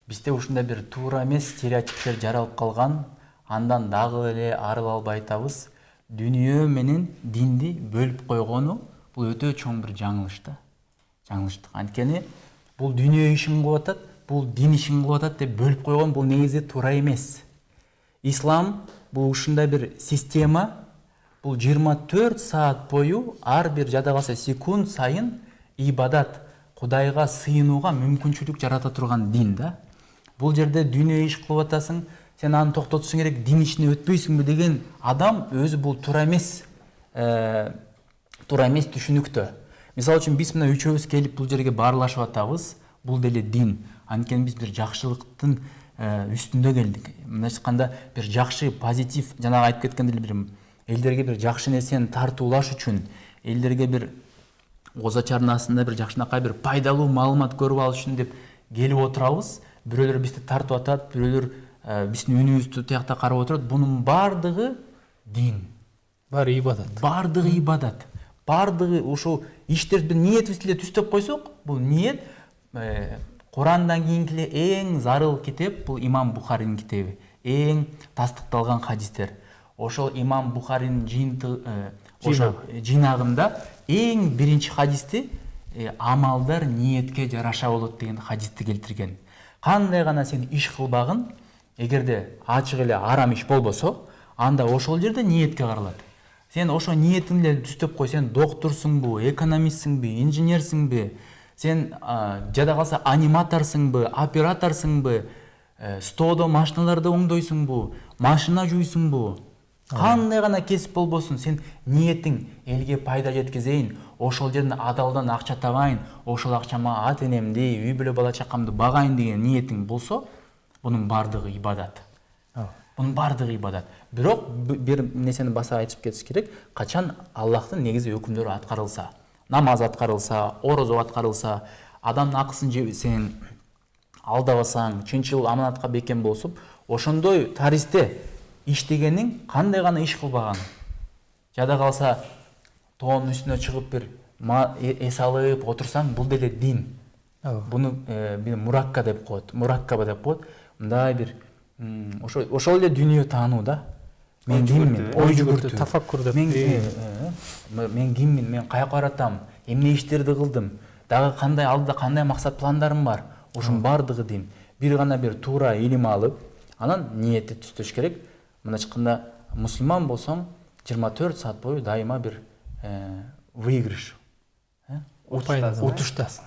Бизде ушундай бир туура эмес стереотиптер жаралып калган, андан дагы эле арыла албай атабыз. Дүнүйө менен динди бөлүп койгону бул өтө чоң бир жаңылыш да. Жаңылыштык. Анткени бул дүнүйө ишин кылып атат, бул дин ишин кылып атат деп бөлүп койгон бул негизи туура эмес. Ислам бул ушундай бир система, бул 24 саат бою ар бир жада калса секунд сайын ибадат, Кудайга сыйынууга мүмкүнчүлүк жарата турган дин да. Бул жерде дүнүйө иш кылып атасың, сен аны токтотушуң керек, дин ишине өтпөйсүңбү деген адам өзү бул туура эмес түшүнүктө. Мисалы үчүн биз мына үчөөбүз келип бул жерге баарлашып атабыз. Бул деле дин. Анткени биз бир жакшылыктын үстүндө келдик. Мындайча айтканда бир жакшы позитив, жанагы айтып кеткендей бир элдерге бир жакшы нерсени тартуулаш үчүн, элдерге бир Оза чарнасында бир жакшынакай бир пайдалуу маалымат көрүп алыш үчүн деп келип отурабыз. Бирөөлөр бизди тартып атат, бирөөлөр биздин үнүбүздү тиякта карап отурат. Бунун бардыгы дин. Баары ибадат. Бардыгы ибадат. Бардыгы ушул иштер бир ниетибизди эле түздөп койсок, бул ниет Курандан кийинки эле эң зарыл китеп бул Имам Бухаринин китеби. Эң тастыкталган хадистер. Ошол Имам Бухаринин жыйнагында эң биринчи хадисти амалдар ниетке жараша болот деген хадисти келтирген. Кандай гана сен иш кылбагын, эгерде ачык эле арам иш болбосо, анда ошол жерде ниетке каралат. Сен ошо ниетиңди эле түздөп кой, сен доктурсуңбу, экономистсиңби, инженерсиңби, сен жада калса аниматорсуңбу, операторсуңбу, стоодо машиналарды оңдойсуңбу, машина жуйсуңбу, кандай гана кесип болбосун, сен ниетиң элге пайда жеткизейин, ошол жерден адалдан акча табайын, ошол акчама ата энемди, үй бүлө бала чакамды багайын деген ниетиң болсо, бунун бардыгы ибадат. Бунун бардыгы ибадат. Бирок бир нерсени баса айтып кетиш керек, качан Аллахтын негизи өкүмдөрү аткарылса, намаз аткарылса, орозо аткарылса, адамдын акысын жебесең, алдабасаң, чынчыл аманатка бекем болсуп, ошондой таристе иштегениң кандай гана иш кылбаган. Жада калса тоонун үстүнө чыгып бир эс алып отурсаң, бул деле дин. Буну бир муракка деп коет, мураккаба деп коет. Мындай бир ошол эле дүнүйө таануу да. Мен киммин? Ой жүгүртүү, тафаккур деп. Мен киммин? Мен каяка баратам? Эмне иштерди кылдым? Дагы кандай алдыда кандай максат пландарым бар? Ошонун бардыгы дин. Бир гана бир туура илим алып, анан ниетти түздөш керек. Мындайча айтканда, мусулман болсоң, 24 саат бою дайыма бир выигрыш. Утуштасың.